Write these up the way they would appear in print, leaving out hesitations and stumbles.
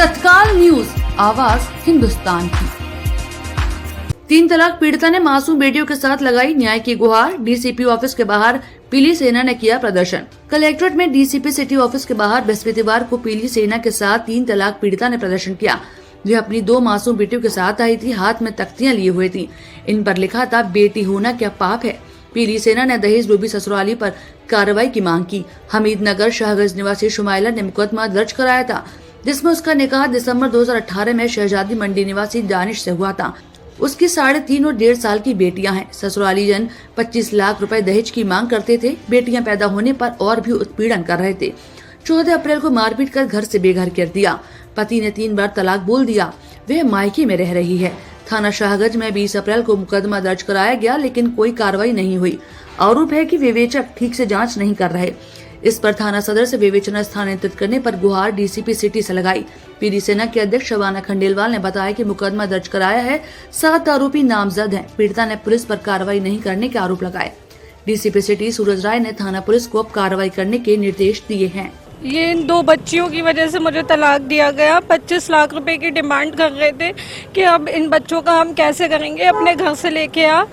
तत्काल न्यूज, आवाज हिंदुस्तान की। 3 तलाक पीड़िता ने मासूम बेटियों के साथ लगाई न्याय की गुहार। डीसीपी ऑफिस के बाहर पीली सेना ने किया प्रदर्शन। कलेक्ट्रेट में डीसीपी सिटी ऑफिस के बाहर बृहस्पतिवार को पीली सेना के साथ 3 तलाक पीड़िता ने प्रदर्शन किया। वे अपनी 2 मासूम बेटियों के साथ आई थी, हाथ में तख्तियां लिए हुए थी। इन पर लिखा था, बेटी होना क्या पाप है। पीली सेना ने दहेज लोभी ससुराली पर कार्रवाई की मांग की। हमीदनगर शाहगंज निवासी शुमाइला ने मुकदमा दर्ज कराया था, जिसमें उसका निकाह दिसंबर 2018 में शहजादी मंडी निवासी दानिश से हुआ था। उसकी 3.5 और 1.5 साल की बेटियां हैं। ससुराली जन 25 लाख रुपए दहेज की मांग करते थे। बेटियां पैदा होने पर और भी उत्पीड़न कर रहे थे। 14 अप्रैल को मारपीट कर घर से बेघर कर दिया। पति ने 3 बार तलाक बोल दिया। वह मायके में रह रही है। थाना शाहगंज में 20 अप्रैल को मुकदमा दर्ज कराया गया, लेकिन कोई कार्रवाई नहीं हुई। आरोप है कि विवेचक ठीक से जांच नहीं कर रहे। इस पर थाना सदर से विवेचना स्थानांतरित करने पर गुहार डीसीपी सिटी से लगाई। पीली सेना के अध्यक्ष शबाना खंडेलवाल ने बताया कि मुकदमा दर्ज कराया है। 7 आरोपी नामजद हैं। पीड़िता ने पुलिस पर कार्रवाई नहीं करने के आरोप लगाए। डीसीपी सिटी सूरज राय ने थाना पुलिस को अब कार्रवाई करने के निर्देश दिए हैं। ये इन 2 बच्चियों की वजह से मुझे तलाक दिया गया। 25 लाख रुपए की डिमांड कर रहे थे कि अब इन बच्चों का हम कैसे करेंगे, अपने घर से लेके आ।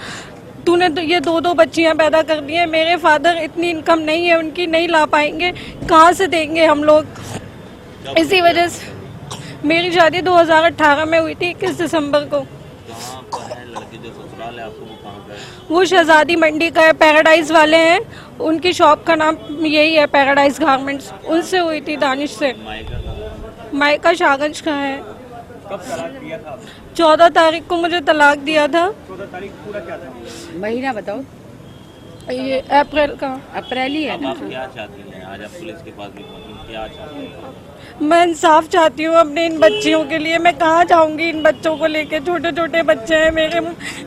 तूने तो ये 2 बच्चियां पैदा कर दी हैं। मेरे फादर इतनी इनकम नहीं है उनकी, नहीं ला पाएंगे, कहाँ से देंगे हम लोग। इसी वजह से मेरी शादी 2018 में हुई थी, 21 दिसंबर को। लड़की जो ससुराल है आपको, वो कहाँ का है? वो शहजादी मंडी का है, पैराडाइज वाले हैं। उनकी शॉप का नाम यही है, पैराडाइज गारमेंट्स। उनसे हुई थी दानिश से। मायका शाहगंज का है। कब तलाक दिया था आपने? 14 तारीख को मुझे तलाक दिया था। 14 तारीख पूरा क्या था? महीना बताओ। ये अप्रैल का। अप्रैल ही है अब ना। आप क्या चाहती हैं? आज आप पुलिस के पास भी पहुंची, क्या चाहती हैं? मैं इंसाफ चाहती हूँ अपने इन बच्चियों के लिए। मैं कहाँ जाऊँगी इन बच्चों को लेके? छोटे छोटे बच्चे हैं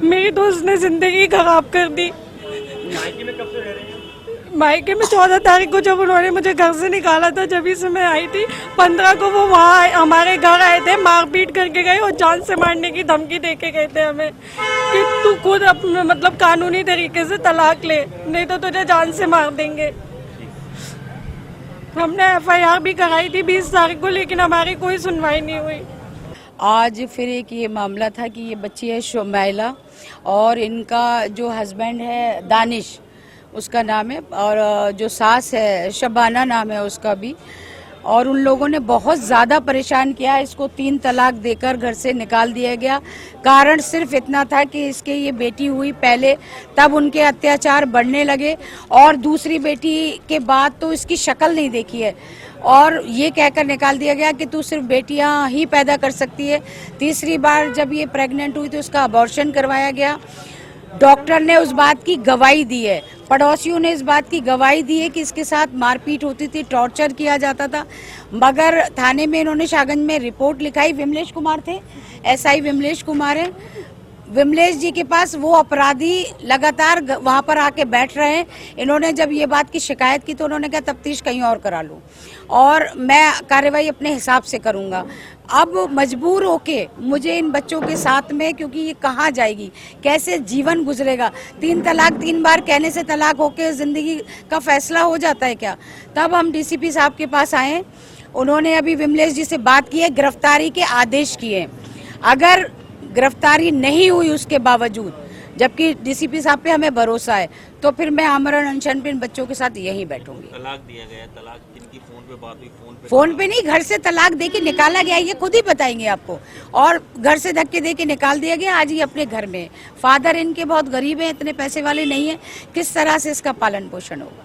मेरी तो उसने जिंदगी खराब कर दी। मायके में कब से रह रही हैं? मायके में 14 तारीख को जब उन्होंने मुझे घर से निकाला था, जब से मैं आई थी। 15 को वो वहाँ हमारे घर आए थे, मारपीट करके गए और जान से मारने की धमकी दे के गए थे हमें कि तू खुद मतलब कानूनी तरीके से तलाक ले, नहीं तो तुझे जान से मार देंगे। हमने FIR भी कराई थी 20 तारीख को, लेकिन हमारी कोई सुनवाई नहीं हुई। आज फिर एक ये मामला था कि ये बच्ची है शुमाइला और इनका जो हस्बैंड है दानिश, उसका नाम है, और जो सास है शबाना नाम है उसका भी। और उन लोगों ने बहुत ज़्यादा परेशान किया। इसको 3 तलाक देकर घर से निकाल दिया गया। कारण सिर्फ इतना था कि इसके ये बेटी हुई पहले, तब उनके अत्याचार बढ़ने लगे। और दूसरी बेटी के बाद तो इसकी शक्ल नहीं देखी है, और ये कहकर निकाल दिया गया कि तू सिर्फ बेटियां ही पैदा कर सकती है। तीसरी बार जब ये प्रेग्नेंट हुई तो उसका अबॉर्शन करवाया गया। डॉक्टर ने उस बात की गवाही दी है, पड़ोसियों ने इस बात की गवाही दी है कि इसके साथ मारपीट होती थी, टॉर्चर किया जाता था। मगर थाने में इन्होंने शाहगंज में रिपोर्ट लिखाई। विमलेश कुमार थे, SI विमलेश कुमार है। विमलेश जी के पास वो अपराधी लगातार वहाँ पर आके बैठ रहे हैं। इन्होंने जब ये बात की शिकायत की तो उन्होंने कहा तफ्तीश कहीं और करा लूँ और मैं कार्रवाई अपने हिसाब से करूँगा। अब मजबूर होके मुझे इन बच्चों के साथ में, क्योंकि ये कहाँ जाएगी, कैसे जीवन गुजरेगा। 3 तलाक 3 बार कहने से तलाक होके ज़िंदगी का फैसला हो जाता है क्या? तब हम DCP साहब के पास आए। उन्होंने अभी विमलेश जी से बात की है, गिरफ्तारी के आदेश किए। अगर गिरफ्तारी नहीं हुई उसके बावजूद, जबकि DCP साहब पे हमें भरोसा है, तो फिर मैं आमरण अनशन पे इन बच्चों के साथ यहीं बैठूंगी। तलाक दिया गया, तलाक जिनकी फोन पे बात हुई, फोन पे नहीं, घर से तलाक दे के निकाला गया, ये खुद ही बताएंगे आपको। और घर से धक्के दे के निकाल दिया गया। आज ये अपने घर में। फादर इनके बहुत गरीब हैं, इतने पैसे वाले नहीं है। किस तरह से इसका पालन पोषण होगा?